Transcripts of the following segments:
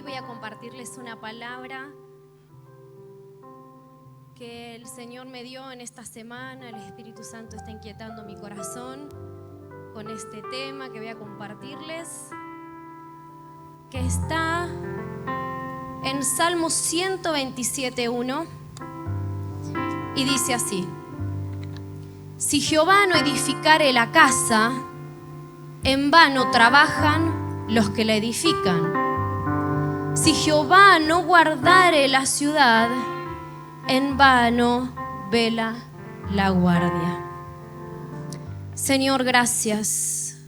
voy a compartirles una palabra que el Señor me dio en esta semana. El Espíritu Santo está inquietando mi corazón con este tema que voy a compartirles, que está en Salmo 127:1 y dice así: si Jehová no edificare la casa, en vano trabajan los que la edifican. Si Jehová no guardare la ciudad, en vano vela la guardia. Señor, gracias.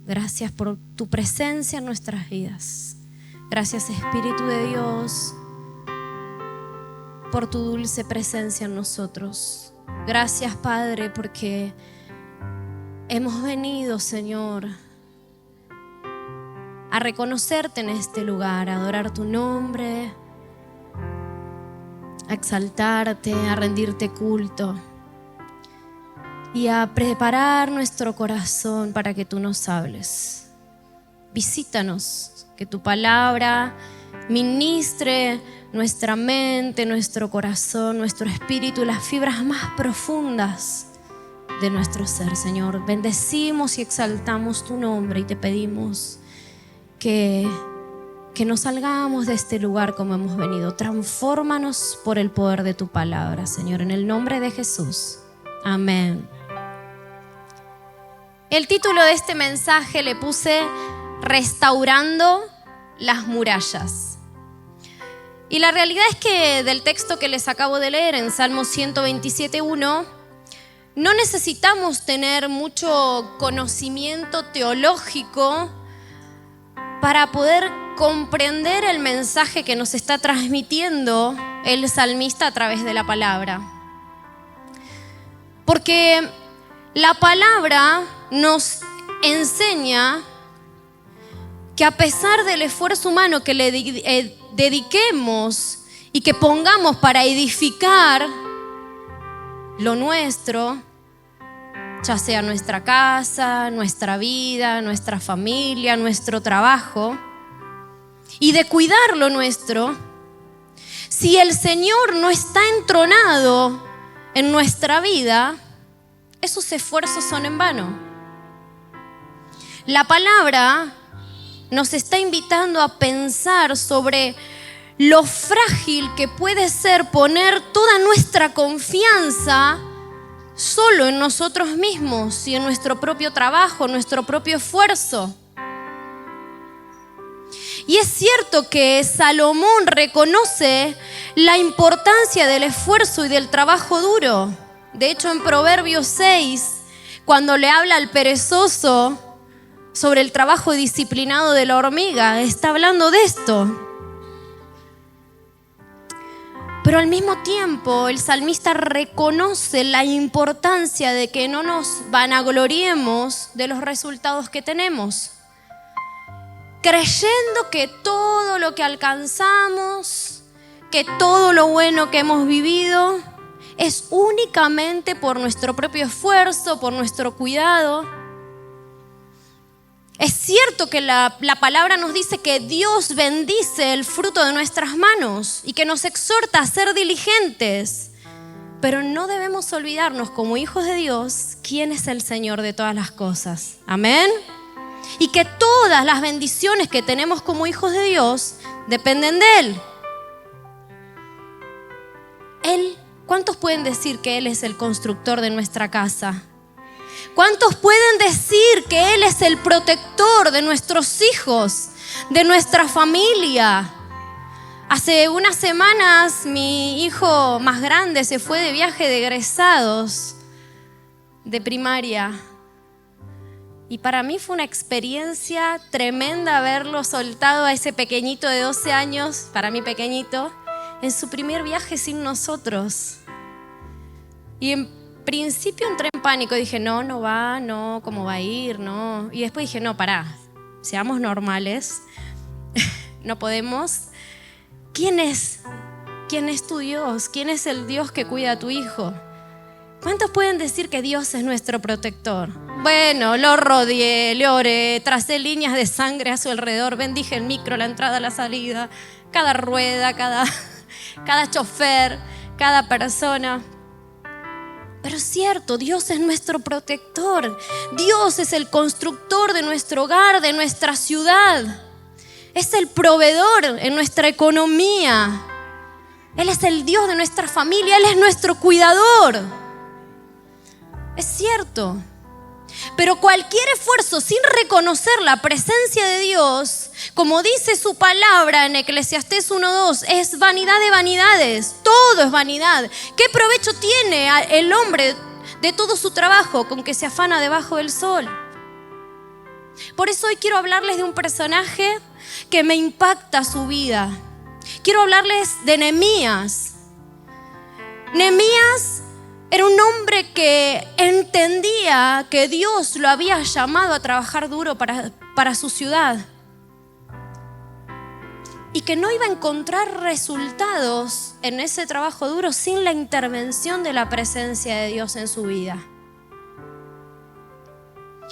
Gracias por tu presencia en nuestras vidas. Gracias, Espíritu de Dios, por tu dulce presencia en nosotros. Gracias, Padre, porque hemos venido, Señor, a reconocerte en este lugar, a adorar tu nombre, a exaltarte, a rendirte culto y a preparar nuestro corazón para que tú nos hables. Visítanos, que tu palabra ministre nuestra mente, nuestro corazón, nuestro espíritu, las fibras más profundas de nuestro ser, Señor. Bendecimos y exaltamos tu nombre y te pedimos que no salgamos de este lugar como hemos venido. Transfórmanos por el poder de tu palabra, Señor, en el nombre de Jesús. Amén. El título de este mensaje le puse Restaurando las murallas. Y la realidad es que del texto que les acabo de leer en Salmo 127:1, no necesitamos tener mucho conocimiento teológico para poder comprender el mensaje que nos está transmitiendo el salmista a través de la palabra. Porque la palabra nos enseña que a pesar del esfuerzo humano que le dediquemos y que pongamos para edificar lo nuestro, ya sea nuestra casa, nuestra vida, nuestra familia, nuestro trabajo, y de cuidar lo nuestro, si el Señor no está entronado en nuestra vida, esos esfuerzos son en vano. La palabra nos está invitando a pensar sobre lo frágil que puede ser poner toda nuestra confianza solo en nosotros mismos y en nuestro propio trabajo, nuestro propio esfuerzo. Y es cierto que Salomón reconoce la importancia del esfuerzo y del trabajo duro. De hecho, en Proverbios 6, cuando le habla al perezoso sobre el trabajo disciplinado de la hormiga, está hablando de esto. Pero al mismo tiempo, el salmista reconoce la importancia de que no nos vanagloriemos de los resultados que tenemos, creyendo que todo lo que alcanzamos, que todo lo bueno que hemos vivido es únicamente por nuestro propio esfuerzo, por nuestro cuidado. Es cierto que la palabra nos dice que Dios bendice el fruto de nuestras manos y que nos exhorta a ser diligentes, pero no debemos olvidarnos como hijos de Dios quién es el Señor de todas las cosas. Amén. Y que todas las bendiciones que tenemos como hijos de Dios dependen de Él. ¿Cuántos pueden decir que Él es el constructor de nuestra casa? ¿Cuántos pueden decir que Él es el protector de nuestros hijos, de nuestra familia? Hace unas semanas mi hijo más grande se fue de viaje de egresados de primaria. Y para mí fue una experiencia tremenda haberlo soltado a ese pequeñito de 12 años, para mí pequeñito, en su primer viaje sin nosotros. Y en principio entré en pánico, dije, no va, no, ¿cómo va a ir? No. Y después dije, no, pará, seamos normales, no podemos. ¿Quién es tu Dios? ¿Quién es el Dios que cuida a tu hijo? ¿Cuántos pueden decir que Dios es nuestro protector? Bueno, lo rodeé, le oré, tracé líneas de sangre a su alrededor, bendije el micro, la entrada, la salida, cada rueda, cada chofer, cada persona. Pero es cierto, Dios es nuestro protector. Dios es el constructor de nuestro hogar, de nuestra ciudad. Es el proveedor en nuestra economía. Él es el Dios de nuestra familia, Él es nuestro cuidador. Es cierto. Pero cualquier esfuerzo sin reconocer la presencia de Dios, como dice su palabra en Eclesiastés 1:2, es vanidad de vanidades. Todo es vanidad. ¿Qué provecho tiene el hombre de todo su trabajo con que se afana debajo del sol? Por eso hoy quiero hablarles de un personaje que me impacta su vida. Quiero hablarles de Nehemías. Nehemías era un hombre que entendía que Dios lo había llamado a trabajar duro para su ciudad y que no iba a encontrar resultados en ese trabajo duro sin la intervención de la presencia de Dios en su vida.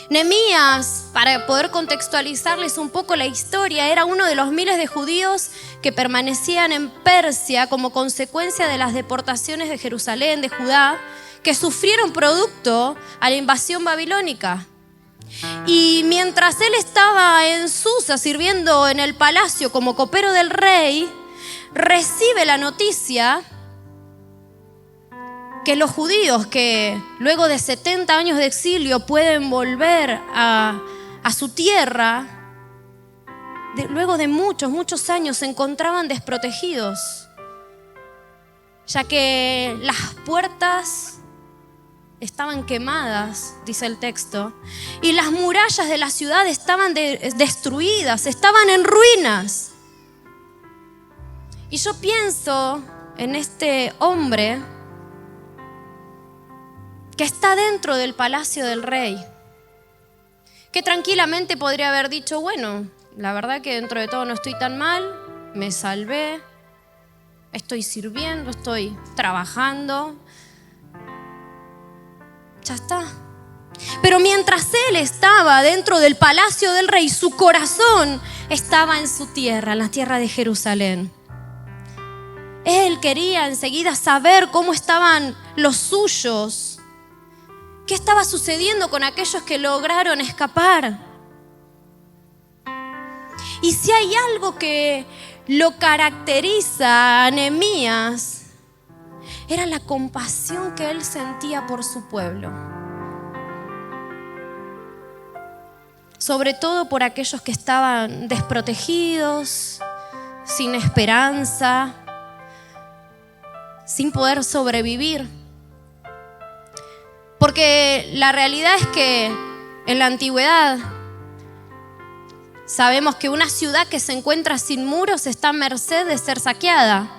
Nehemías, para poder contextualizarles un poco la historia, era uno de los miles de judíos que permanecían en Persia como consecuencia de las deportaciones de Jerusalén, de Judá, que sufrieron producto a la invasión babilónica. Y mientras él estaba en Susa sirviendo en el palacio como copero del rey, recibe la noticia que los judíos que luego de 70 años de exilio pueden volver a su tierra, luego de muchos años se encontraban desprotegidos, ya que las puertas estaban quemadas, dice el texto, y las murallas de la ciudad estaban destruidas, estaban en ruinas. Y yo pienso en este hombre que está dentro del palacio del rey, que tranquilamente podría haber dicho, bueno, la verdad que dentro de todo no estoy tan mal, me salvé, estoy sirviendo, estoy trabajando, ya está. Pero mientras él estaba dentro del palacio del rey, su corazón estaba en su tierra, en la tierra de Jerusalén. Él quería enseguida saber cómo estaban los suyos, qué estaba sucediendo con aquellos que lograron escapar. Y si hay algo que lo caracteriza a Nehemías, era la compasión que él sentía por su pueblo. Sobre todo por aquellos que estaban desprotegidos, sin esperanza, sin poder sobrevivir. Porque la realidad es que en la antigüedad sabemos que una ciudad que se encuentra sin muros está a merced de ser saqueada.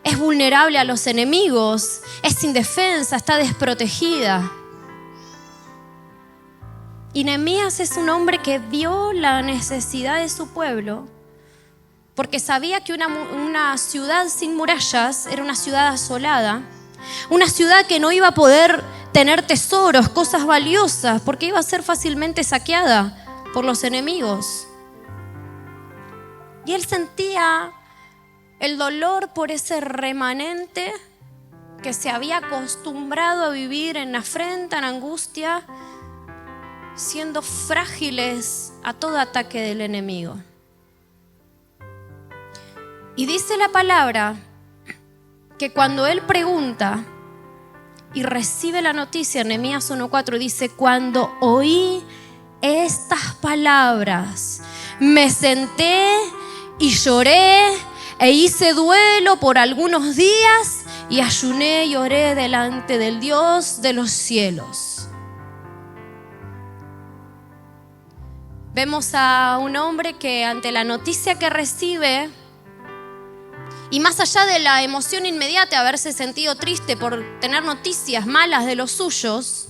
Es vulnerable a los enemigos, es indefensa, está desprotegida. Y Nehemías es un hombre que vio la necesidad de su pueblo, porque sabía que una ciudad sin murallas era una ciudad asolada, una ciudad que no iba a poder tener tesoros, cosas valiosas, porque iba a ser fácilmente saqueada por los enemigos. Y él sentía el dolor por ese remanente que se había acostumbrado a vivir en afrenta, en angustia, siendo frágiles a todo ataque del enemigo. Y dice la palabra que cuando él pregunta y recibe la noticia, en Nehemías 1:4 dice: cuando oí estas palabras, me senté y lloré e hice duelo por algunos días y ayuné y oré delante del Dios de los cielos. Vemos a un hombre que ante la noticia que recibe, y más allá de la emoción inmediata de haberse sentido triste por tener noticias malas de los suyos,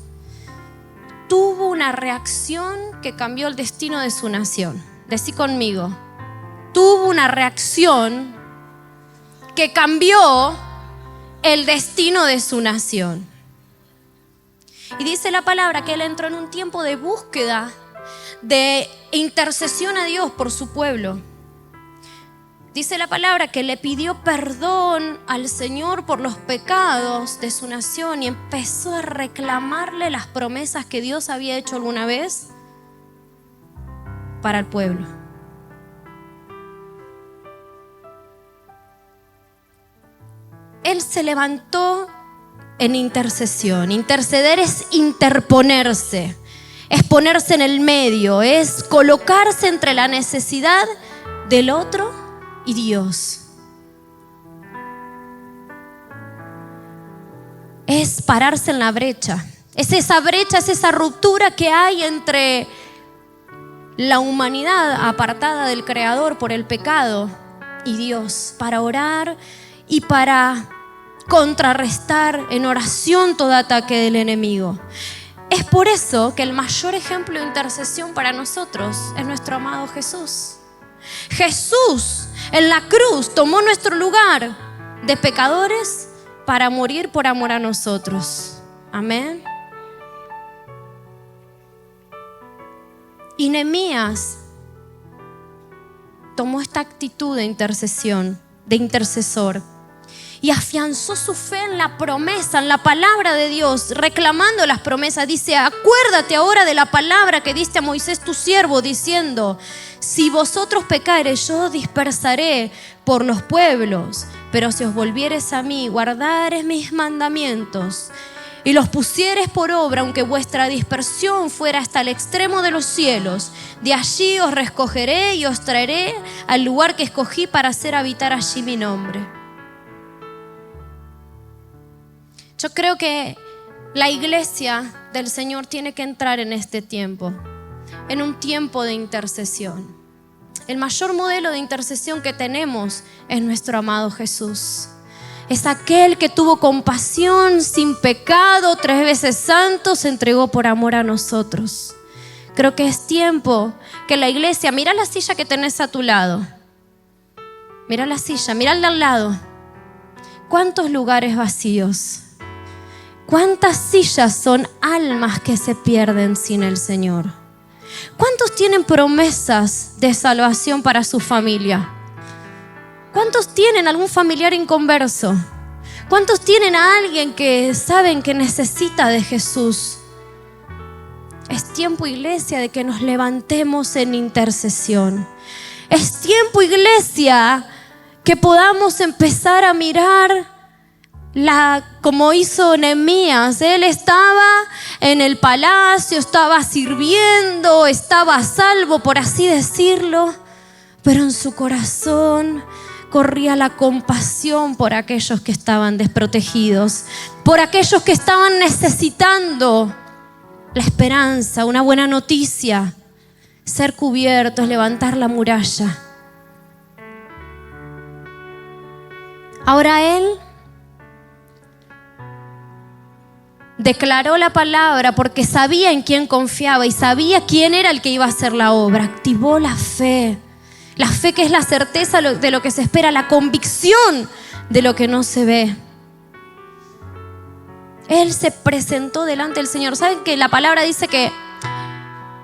tuvo una reacción que cambió el destino de su nación. Decí conmigo, tuvo una reacción que cambió el destino de su nación. Y dice la palabra que él entró en un tiempo de búsqueda, de intercesión a Dios por su pueblo. Dice la palabra que le pidió perdón al Señor por los pecados de su nación y empezó a reclamarle las promesas que Dios había hecho alguna vez para el pueblo. Él se levantó en intercesión. Interceder es interponerse, es ponerse en el medio, es colocarse entre la necesidad del otro y Dios. Es pararse en la brecha. Es esa brecha, es esa ruptura que hay entre la humanidad apartada del Creador por el pecado y Dios, para orar y para contrarrestar en oración todo ataque del enemigo. Es por eso que el mayor ejemplo de intercesión para nosotros es nuestro amado Jesús. Jesús en la cruz tomó nuestro lugar de pecadores para morir por amor a nosotros. Amén. Y Nehemías tomó esta actitud de intercesión, de intercesor, y afianzó su fe en la promesa, en la palabra de Dios, reclamando las promesas. Dice: acuérdate ahora de la palabra que diste a Moisés tu siervo, diciendo: si vosotros pecareis, yo dispersaré por los pueblos, pero si os volviereis a mí, guardareis mis mandamientos y los pusiereis por obra, aunque vuestra dispersión fuera hasta el extremo de los cielos, de allí os recogeré y os traeré al lugar que escogí para hacer habitar allí mi nombre. Yo creo que la iglesia del Señor tiene que entrar en este tiempo, en un tiempo de intercesión. El mayor modelo de intercesión que tenemos es nuestro amado Jesús. Es aquel que tuvo compasión, sin pecado, 3 veces santo, se entregó por amor a nosotros. Creo que es tiempo que la iglesia, mira la silla que tenés a tu lado. Mira la silla, mira al de al lado. ¿Cuántos lugares vacíos? ¿Cuántas sillas son almas que se pierden sin el Señor? ¿Cuántos tienen promesas de salvación para su familia? ¿Cuántos tienen algún familiar inconverso? ¿Cuántos tienen a alguien que saben que necesita de Jesús? Es tiempo, iglesia, de que nos levantemos en intercesión. Es tiempo, iglesia, que podamos empezar a mirar como hizo Nehemías. Él estaba en el palacio, estaba sirviendo, estaba a salvo, por así decirlo, pero en su corazón corría la compasión por aquellos que estaban desprotegidos, por aquellos que estaban necesitando la esperanza, una buena noticia, ser cubiertos, levantar la muralla. Ahora él declaró la palabra porque sabía en quién confiaba y sabía quién era el que iba a hacer la obra. Activó la fe que es la certeza de lo que se espera, la convicción de lo que no se ve. Él se presentó delante del Señor. ¿Saben que la palabra dice que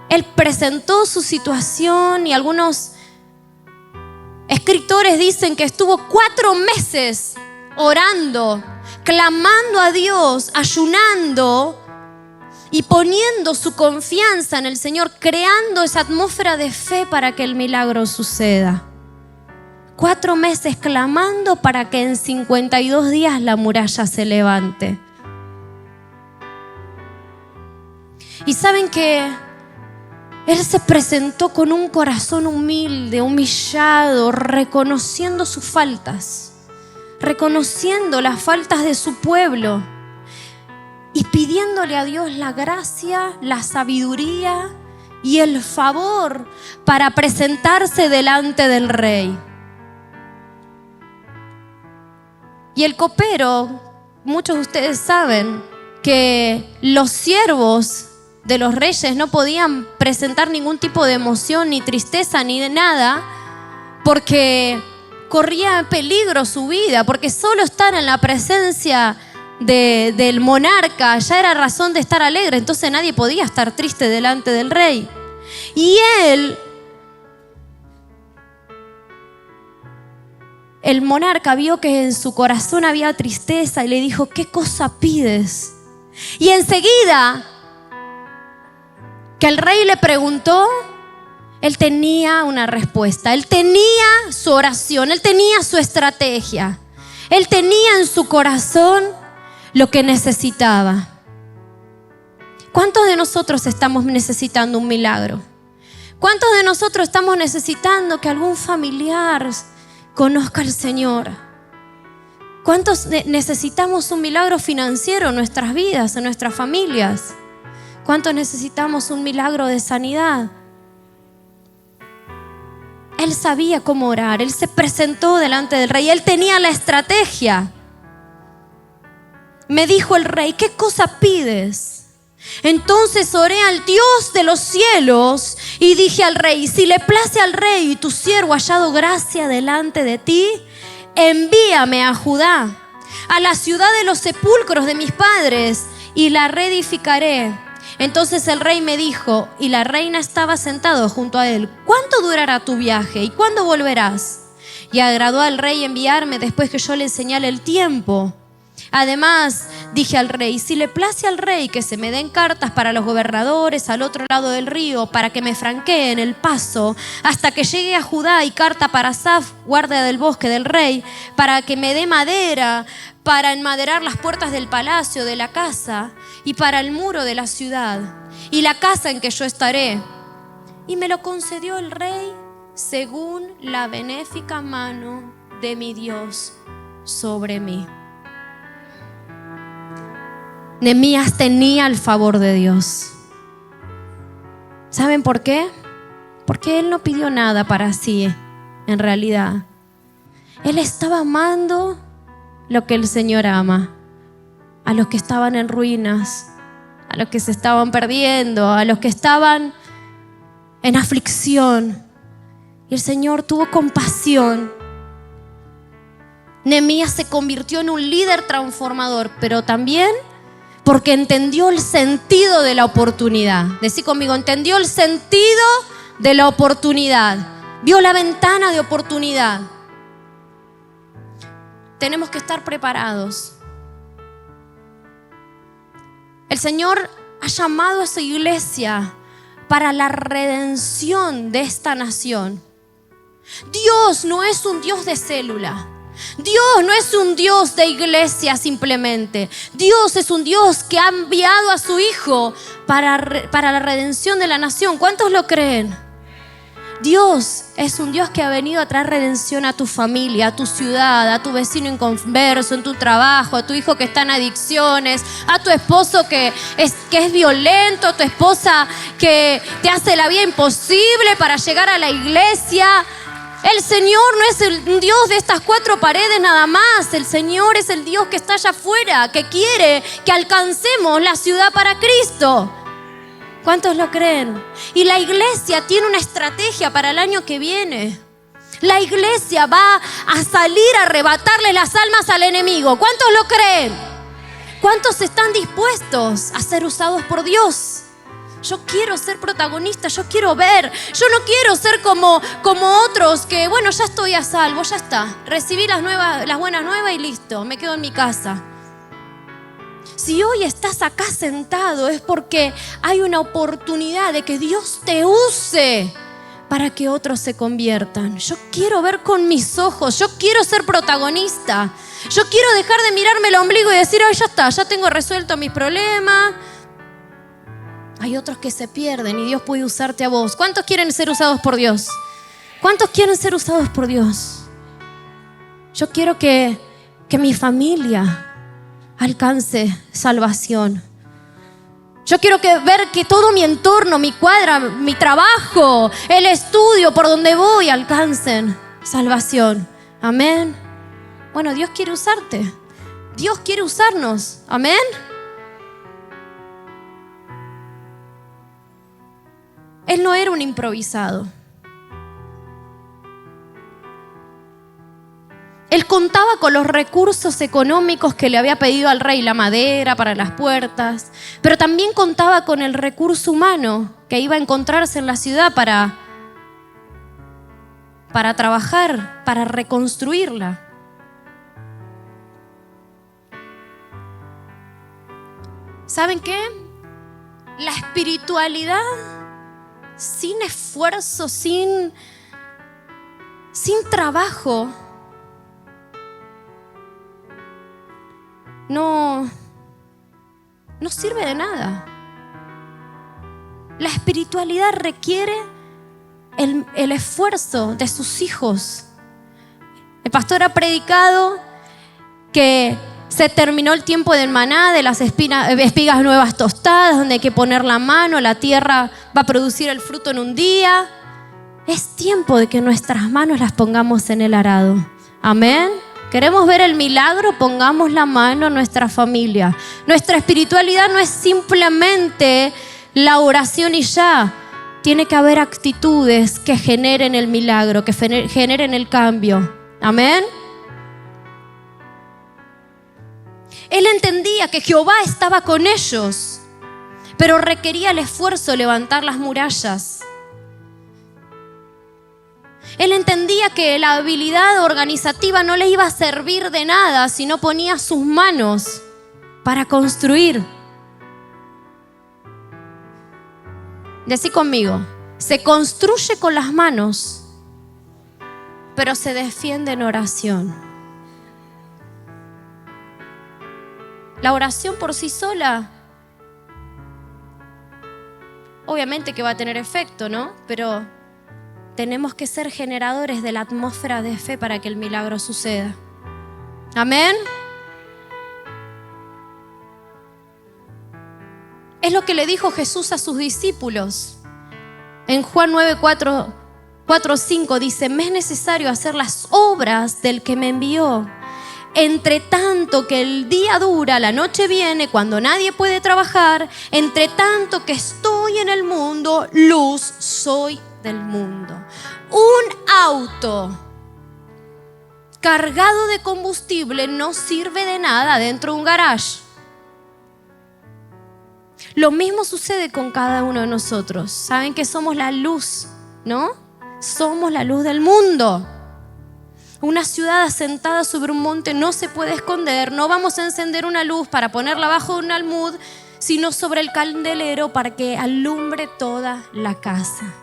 él presentó su situación? Y algunos escritores dicen que estuvo 4 meses orando, clamando a Dios, ayunando y poniendo su confianza en el Señor, creando esa atmósfera de fe para que el milagro suceda. 4 meses clamando para que en 52 días la muralla se levante. Y saben que él se presentó con un corazón humilde, humillado, reconociendo sus faltas, reconociendo las faltas de su pueblo y pidiéndole a Dios la gracia, la sabiduría y el favor para presentarse delante del rey. Y el copero, muchos de ustedes saben que los siervos de los reyes no podían presentar ningún tipo de emoción, ni tristeza, ni de nada, porque corría en peligro su vida, porque solo estar en la presencia del monarca ya era razón de estar alegre, entonces nadie podía estar triste delante del rey. Y el monarca vio que en su corazón había tristeza y le dijo: ¿qué cosa pides? Y enseguida que el rey le preguntó, él tenía una respuesta, él tenía su oración, él tenía su estrategia, él tenía en su corazón lo que necesitaba. ¿Cuántos de nosotros estamos necesitando un milagro? ¿Cuántos de nosotros estamos necesitando que algún familiar conozca al Señor? ¿Cuántos necesitamos un milagro financiero en nuestras vidas, en nuestras familias? ¿Cuántos necesitamos un milagro de sanidad? Él sabía cómo orar, él se presentó delante del rey, él tenía la estrategia. Me dijo el rey: ¿qué cosa pides? Entonces oré al Dios de los cielos y dije al rey: si le place al rey y tu siervo hallado gracia delante de ti, envíame a Judá, a la ciudad de los sepulcros de mis padres, y la reedificaré. Entonces el rey me dijo, y la reina estaba sentado junto a él: ¿cuánto durará tu viaje y cuándo volverás? Y agradó al rey enviarme después que yo le señale el tiempo. Además dije al rey: si le place al rey que se me den cartas para los gobernadores al otro lado del río, para que me franqueen el paso hasta que llegue a Judá, y carta para Asaf, guardia del bosque del rey, para que me dé madera para enmaderar las puertas del palacio, de la casa, y para el muro de la ciudad, y la casa en que yo estaré. Y me lo concedió el rey según la benéfica mano de mi Dios sobre mí. Nehemías tenía el favor de Dios. ¿Saben por qué? Porque él no pidió nada para sí, en realidad. Él estaba amando lo que el Señor ama. A los que estaban en ruinas, a los que se estaban perdiendo, a los que estaban en aflicción. Y el Señor tuvo compasión. Nehemías se convirtió en un líder transformador, pero también porque entendió el sentido de la oportunidad. Decí conmigo: entendió el sentido de la oportunidad. Vio la ventana de oportunidad. Tenemos que estar preparados. El Señor ha llamado a su iglesia para la redención de esta nación. Dios no es un Dios de célula. Dios no es un Dios de iglesia simplemente. Dios es un Dios que ha enviado a su Hijo para la redención de la nación. ¿Cuántos lo creen? Dios es un Dios que ha venido a traer redención a tu familia, a tu ciudad, a tu vecino inconverso, en tu trabajo, a tu hijo que está en adicciones, a tu esposo que es violento, a tu esposa que te hace la vida imposible para llegar a la iglesia. El Señor no es el Dios de estas cuatro paredes nada más. El Señor es el Dios que está allá afuera, que quiere que alcancemos la ciudad para Cristo. ¿Cuántos lo creen? Y la iglesia tiene una estrategia para el año que viene. La iglesia va a salir a arrebatarle las almas al enemigo. ¿Cuántos lo creen? ¿Cuántos están dispuestos a ser usados por Dios? Yo quiero ser protagonista, yo quiero ver. Yo no quiero ser como otros que, bueno, ya estoy a salvo, ya está. Recibí las buenas nuevas y listo, me quedo en mi casa. Si hoy estás acá sentado es porque hay una oportunidad de que Dios te use para que otros se conviertan. Yo quiero ver con mis ojos, yo quiero ser protagonista. Yo quiero dejar de mirarme el ombligo y decir: ay, ya está, ya tengo resuelto mis problemas. Hay otros que se pierden y Dios puede usarte a vos. ¿Cuántos quieren ser usados por Dios? ¿Cuántos quieren ser usados por Dios? Yo quiero que mi familia alcance salvación. Yo quiero ver que todo mi entorno, mi cuadra, mi trabajo, el estudio, por donde voy, alcancen salvación. Amén. Bueno, Dios quiere usarte. Dios quiere usarnos. Amén. Él no era un improvisado. Él contaba con los recursos económicos que le había pedido al rey, la madera para las puertas, pero también contaba con el recurso humano que iba a encontrarse en la ciudad para trabajar, para reconstruirla. ¿Saben qué? La espiritualidad sin esfuerzo, sin trabajo, no sirve de nada. La espiritualidad requiere el esfuerzo de sus hijos. El pastor ha predicado que se terminó el tiempo del maná, de las espigas nuevas tostadas, donde hay que poner la mano, la tierra va a producir el fruto en un día. Es tiempo de que nuestras manos las pongamos en el arado. Amén. ¿Queremos ver el milagro? Pongamos la mano en nuestra familia. Nuestra espiritualidad no es simplemente la oración y ya. Tiene que haber actitudes que generen el milagro, que generen el cambio. Amén. Él entendía que Jehová estaba con ellos, pero requería el esfuerzo de levantar las murallas. Él entendía que la habilidad organizativa no le iba a servir de nada si no ponía sus manos para construir. Decí conmigo, se construye con las manos, pero se defiende en oración. La oración por sí sola, obviamente que va a tener efecto, ¿no? Pero tenemos que ser generadores de la atmósfera de fe para que el milagro suceda. Amén. Es lo que le dijo Jesús a sus discípulos. En Juan 9, 4, 5 dice: me es necesario hacer las obras del que me envió. Entre tanto que el día dura, la noche viene cuando nadie puede trabajar. Entre tanto que estoy en el mundo, luz soy del mundo. Un auto cargado de combustible no sirve de nada dentro de un garage. Lo mismo sucede con cada uno de nosotros. Saben que somos la luz, ¿no? Somos la luz del mundo. Una ciudad asentada sobre un monte no se puede esconder. No vamos a encender una luz para ponerla bajo un almud, sino sobre el candelero para que alumbre toda la casa.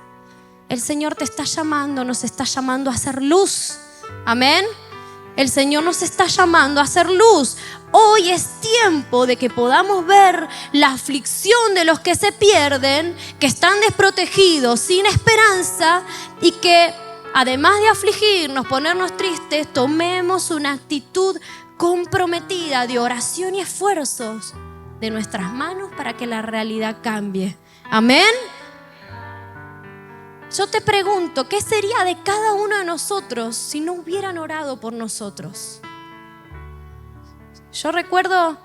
El Señor te está llamando, nos está llamando a hacer luz. Amén. El Señor nos está llamando a hacer luz. Hoy es tiempo de que podamos ver la aflicción de los que se pierden, que están desprotegidos, sin esperanza, y que además de afligirnos, ponernos tristes, tomemos una actitud comprometida de oración y esfuerzos de nuestras manos para que la realidad cambie. Amén. Yo te pregunto, ¿qué sería de cada uno de nosotros si no hubieran orado por nosotros? Yo recuerdo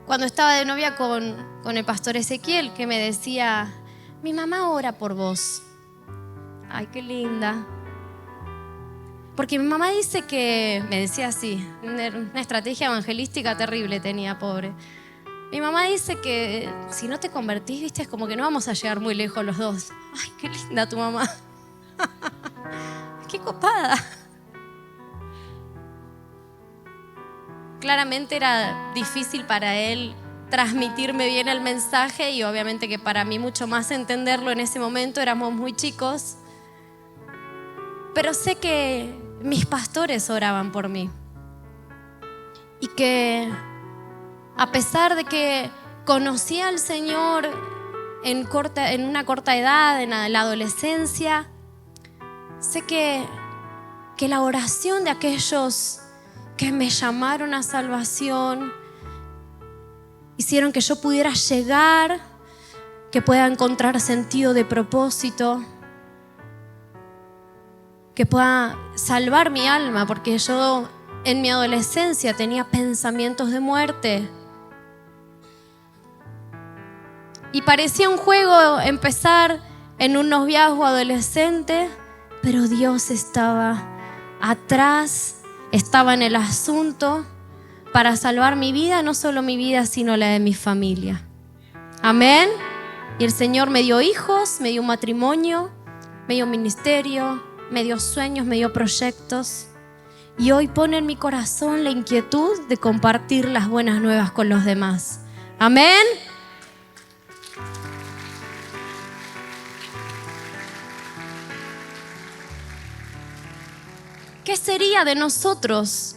cuando estaba de novia con el pastor Ezequiel, que me decía: mi mamá ora por vos. Ay, qué linda. Porque mi mamá dice que, me decía así, una estrategia evangelística terrible tenía, pobre. Mi mamá dice que si no te convertís, viste, es como que no vamos a llegar muy lejos los dos. Ay, qué linda tu mamá. Qué copada. Claramente era difícil para él transmitirme bien el mensaje, y obviamente que para mí mucho más entenderlo en ese momento. Éramos muy chicos. Pero sé que mis pastores oraban por mí. Y que a pesar de que conocí al Señor en una corta edad, en la adolescencia, sé que la oración de aquellos que me llamaron a salvación hicieron que yo pudiera llegar, que pueda encontrar sentido de propósito, que pueda salvar mi alma, porque yo en mi adolescencia tenía pensamientos de muerte. Y parecía un juego empezar en un noviazgo adolescente, pero Dios estaba atrás estaba en el asunto para salvar mi vida, no solo mi vida, sino la de mi familia. Amén. Y el Señor me dio hijos, me dio un matrimonio, me dio un ministerio, me dio sueños, me dio proyectos. Y hoy pone en mi corazón la inquietud de compartir las buenas nuevas con los demás. Amén. ¿Qué sería de nosotros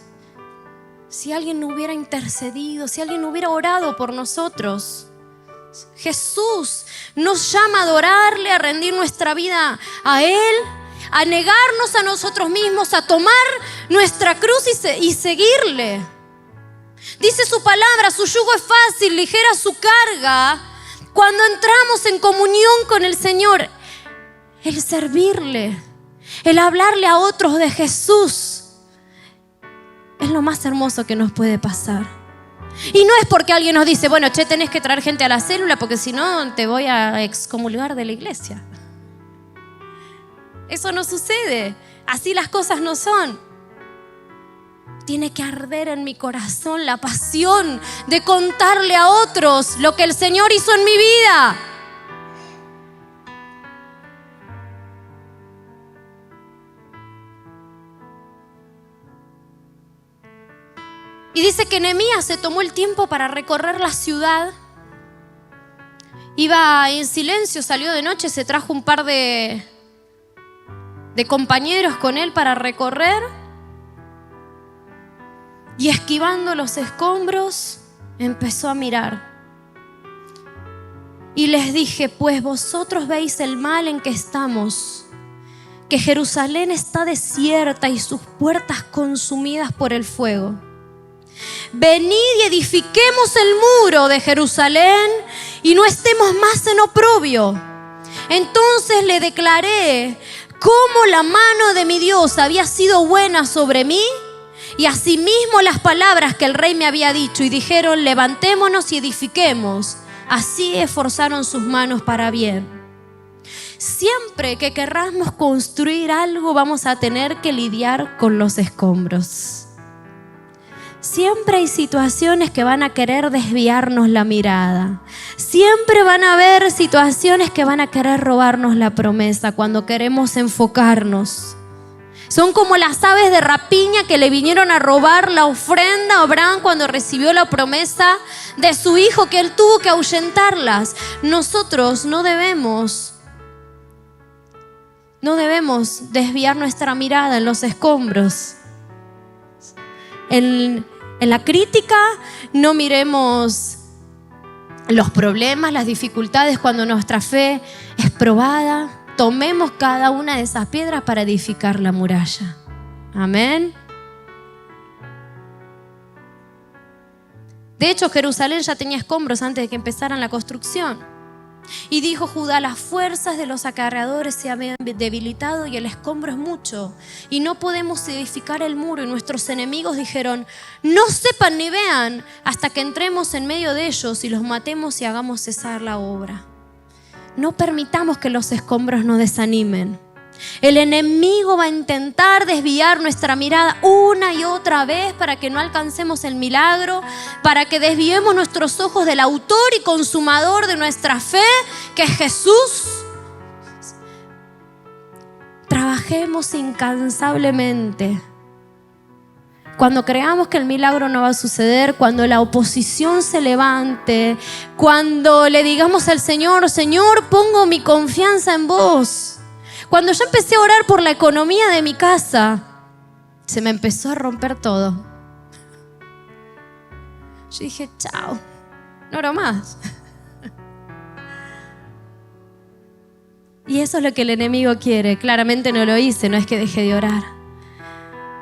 si alguien no hubiera intercedido, si alguien no hubiera orado por nosotros? Jesús nos llama a adorarle, a rendir nuestra vida a Él, a negarnos a nosotros mismos, a tomar nuestra cruz y seguirle. Dice su palabra, su yugo es fácil, ligera su carga. Cuando entramos en comunión con el Señor, el servirle, el hablarle a otros de Jesús, es lo más hermoso que nos puede pasar. Y no es porque alguien nos dice, bueno, tenés que traer gente a la célula porque si no te voy a excomulgar de la iglesia. Eso no sucede. Así las cosas no son. Tiene que arder en mi corazón la pasión de contarle a otros lo que el Señor hizo en mi vida. Y dice que Nehemías se tomó el tiempo para recorrer la ciudad. Iba en silencio, salió de noche, se trajo un par de compañeros con él para recorrer. Y esquivando los escombros, empezó a mirar. Y les dije, pues vosotros veis el mal en que estamos, que Jerusalén está desierta y sus puertas consumidas por el fuego. Venid y edifiquemos el muro de Jerusalén y no estemos más en oprobio. Entonces le declaré cómo la mano de mi Dios había sido buena sobre mí y asimismo las palabras que el rey me había dicho, y dijeron, levantémonos y edifiquemos. Así esforzaron sus manos para bien. Siempre que querramos construir algo, vamos a tener que lidiar con los escombros. Siempre hay situaciones que van a querer desviarnos la mirada. Siempre van a haber situaciones que van a querer robarnos la promesa cuando queremos enfocarnos. Son como las aves de rapiña que le vinieron a robar la ofrenda a Abraham cuando recibió la promesa de su hijo, que él tuvo que ahuyentarlas. Nosotros no debemos desviar nuestra mirada en los escombros. En la crítica no miremos los problemas, las dificultades cuando nuestra fe es probada. Tomemos cada una de esas piedras para edificar la muralla. Amén. De hecho, Jerusalén ya tenía escombros antes de que empezaran la construcción. Y dijo Judá, las fuerzas de los acarreadores se habían debilitado y el escombro es mucho y no podemos edificar el muro. Y nuestros enemigos dijeron, no sepan ni vean hasta que entremos en medio de ellos y los matemos y hagamos cesar la obra. No permitamos que los escombros nos desanimen. El enemigo va a intentar desviar nuestra mirada una y otra vez para que no alcancemos el milagro, para que desviemos nuestros ojos del autor y consumador de nuestra fe, que es Jesús. Trabajemos incansablemente. Cuando creamos que el milagro no va a suceder, cuando la oposición se levante, cuando le digamos al Señor, Señor, pongo mi confianza en vos. Cuando yo empecé a orar por la economía de mi casa, se me empezó a romper todo. Yo dije, chao, no oro más. Y eso es lo que el enemigo quiere. Claramente no lo hice, no es que dejé de orar.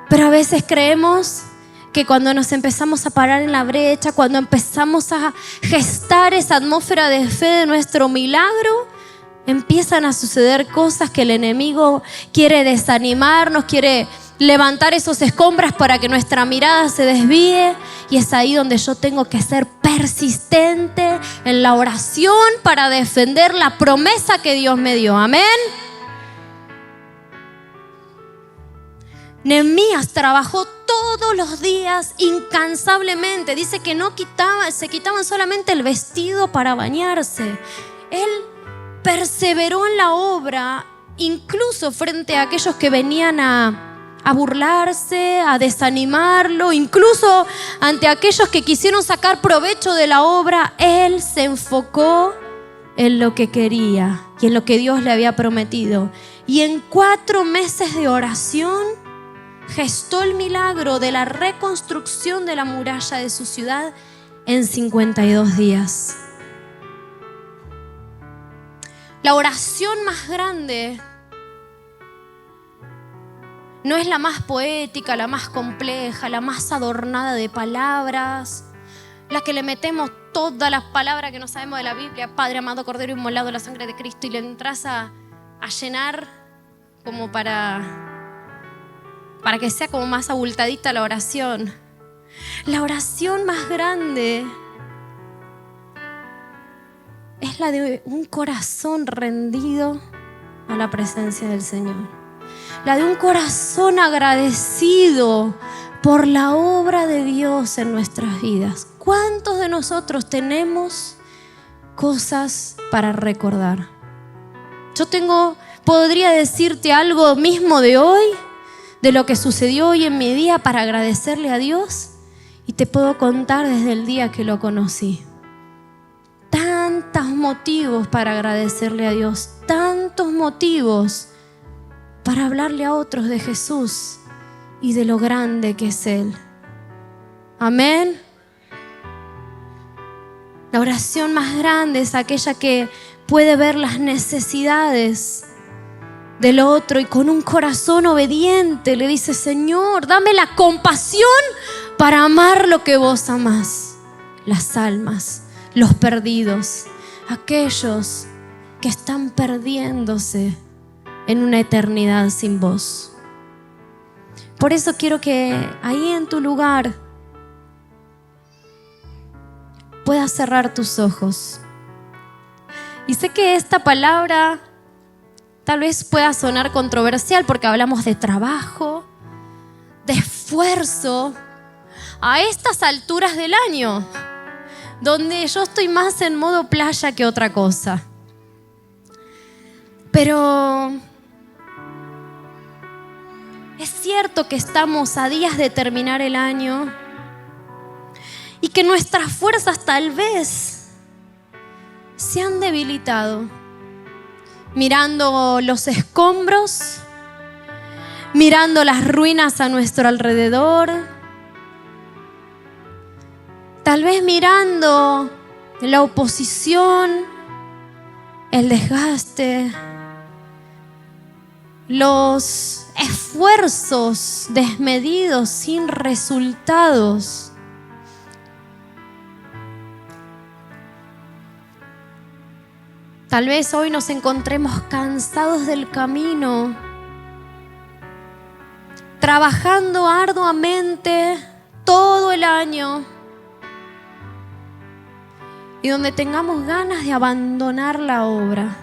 Pero a veces creemos que cuando nos empezamos a parar en la brecha, cuando empezamos a gestar esa atmósfera de fe de nuestro milagro, empiezan a suceder cosas que el enemigo quiere desanimarnos, quiere levantar esos escombros para que nuestra mirada se desvíe. Y es ahí donde yo tengo que ser persistente en la oración para defender la promesa que Dios me dio. Amén. Nehemías trabajó todos los días incansablemente. Dice que se quitaban solamente el vestido para bañarse. Él perseveró en la obra, incluso frente a aquellos que venían a burlarse, a desanimarlo, incluso ante aquellos que quisieron sacar provecho de la obra. Él se enfocó en lo que quería y en lo que Dios le había prometido. Y en 4 meses de oración gestó el milagro de la reconstrucción de la muralla de su ciudad en 52 días. La oración más grande no es la más poética, la más compleja, la más adornada de palabras, la que le metemos todas las palabras que no sabemos de la Biblia, Padre amado, Cordero inmolado, la sangre de Cristo, y le entras a llenar como para que sea como más abultadita la oración. La oración más grande es la de un corazón rendido a la presencia del Señor. La de un corazón agradecido por la obra de Dios en nuestras vidas. ¿Cuántos de nosotros tenemos cosas para recordar? Podría decirte algo mismo de hoy, de lo que sucedió hoy en mi día, para agradecerle a Dios, y te puedo contar desde el día que lo conocí. Tantos motivos para agradecerle a Dios, tantos motivos para hablarle a otros de Jesús y de lo grande que es Él. Amén. La oración más grande es aquella que puede ver las necesidades del otro y con un corazón obediente le dice: Señor, dame la compasión para amar lo que vos amás. Las almas, los perdidos, aquellos que están perdiéndose en una eternidad sin vos. Por eso quiero que ahí en tu lugar puedas cerrar tus ojos. Y sé que esta palabra tal vez pueda sonar controversial porque hablamos de trabajo, de esfuerzo, a estas alturas del año, donde yo estoy más en modo playa que otra cosa. Pero es cierto que estamos a días de terminar el año y que nuestras fuerzas tal vez se han debilitado, mirando los escombros, mirando las ruinas a nuestro alrededor, tal vez mirando la oposición, el desgaste, los esfuerzos desmedidos sin resultados. Tal vez hoy nos encontremos cansados del camino, trabajando arduamente todo el año y donde tengamos ganas de abandonar la obra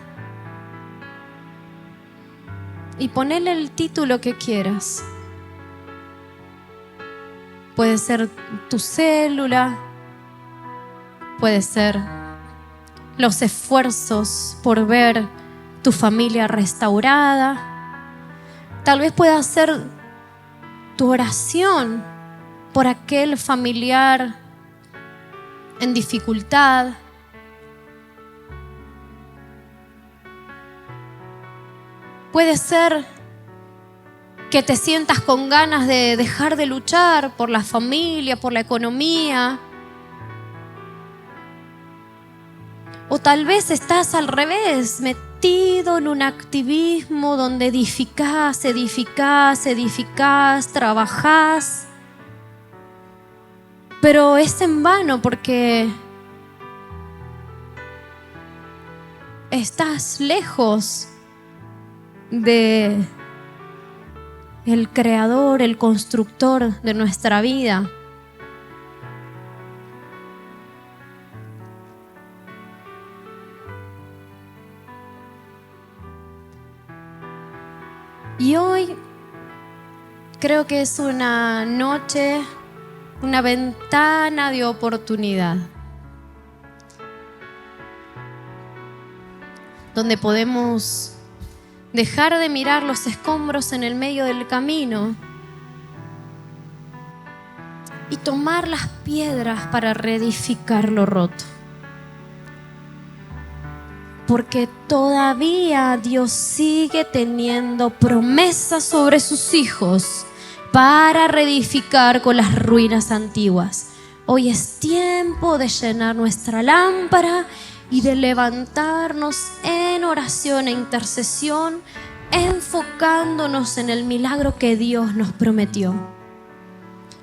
y ponerle el título que quieras. Puede ser tu célula, puede ser los esfuerzos por ver tu familia restaurada. Tal vez pueda ser tu oración por aquel familiar en dificultad. Puede ser que te sientas con ganas de dejar de luchar por la familia, por la economía. O tal vez estás al revés, metido en un activismo donde edificás, trabajás. Pero es en vano porque estás lejos de el creador, el constructor de nuestra vida. Y hoy Creo que es una noche, una ventana de oportunidad, donde podemos dejar de mirar los escombros en el medio del camino y tomar las piedras para reedificar lo roto. Porque todavía Dios sigue teniendo promesas sobre sus hijos para reedificar con las ruinas antiguas. Hoy es tiempo de llenar nuestra lámpara y de levantarnos en oración e intercesión, enfocándonos en el milagro que Dios nos prometió.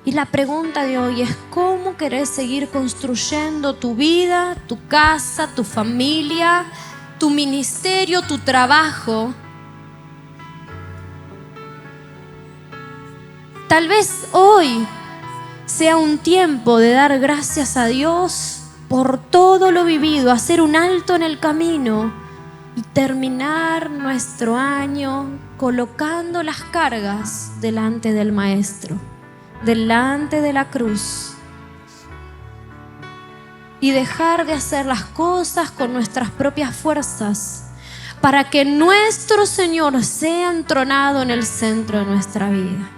Y la pregunta de hoy es: ¿cómo querés seguir construyendo tu vida, tu casa, tu familia, tu ministerio, tu trabajo? Tal vez hoy sea un tiempo de dar gracias a Dios por todo lo vivido, hacer un alto en el camino y terminar nuestro año colocando las cargas delante del Maestro, delante de la cruz, y dejar de hacer las cosas con nuestras propias fuerzas para que nuestro Señor sea entronado en el centro de nuestra vida.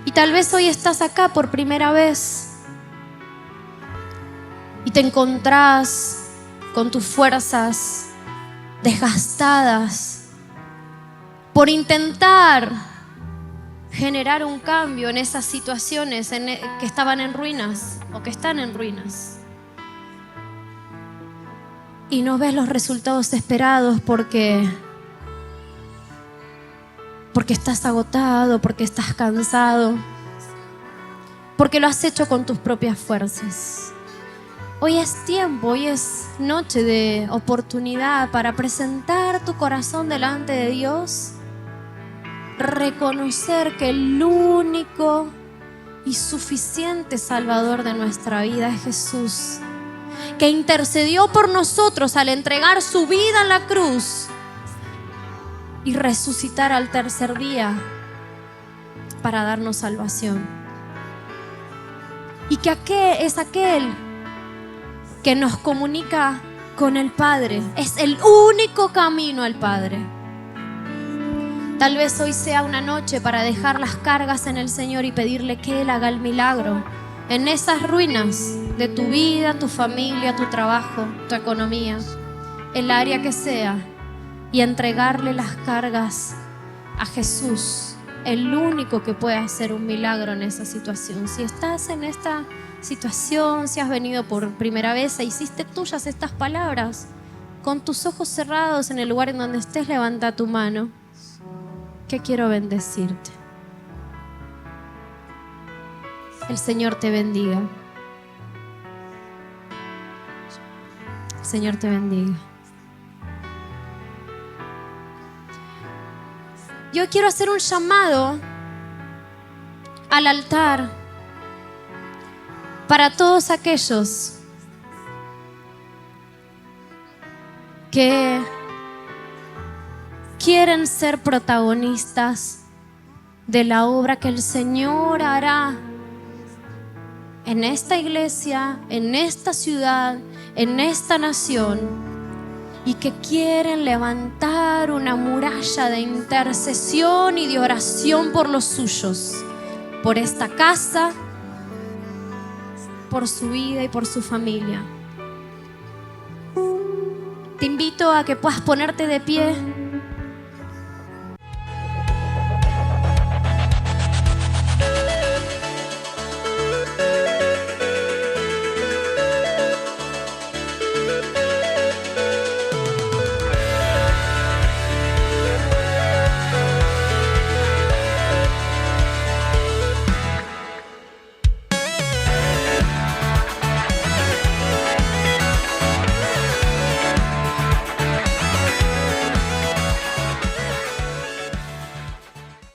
Y tal vez hoy estás acá por primera vez y te encontrás con tus fuerzas desgastadas por intentar generar un cambio en esas situaciones que estaban en ruinas o que están en ruinas. Y no ves los resultados esperados porque estás agotado, porque estás cansado, porque lo has hecho con tus propias fuerzas. Hoy es tiempo, hoy es noche de oportunidad para presentar tu corazón delante de Dios, reconocer que el único y suficiente Salvador de nuestra vida es Jesús, que intercedió por nosotros al entregar su vida en la cruz y resucitar al tercer día para darnos salvación. Y que es aquel que nos comunica con el Padre. Es el único camino al Padre. Tal vez hoy sea una noche para dejar las cargas en el Señor y pedirle que Él haga el milagro en esas ruinas de tu vida, tu familia, tu trabajo, tu economía, el área que sea, y entregarle las cargas a Jesús, el único que puede hacer un milagro en esa situación. Si estás en esta situación, si has venido por primera vez e hiciste tuyas estas palabras, con tus ojos cerrados en el lugar en donde estés, levanta tu mano, que quiero bendecirte. El Señor te bendiga. El Señor te bendiga. Yo quiero hacer un llamado al altar para todos aquellos que quieren ser protagonistas de la obra que el Señor hará en esta iglesia, en esta ciudad, en esta nación, y que quieren levantar una muralla de intercesión y de oración por los suyos, por esta casa, por su vida y por su familia. Te invito a que puedas ponerte de pie.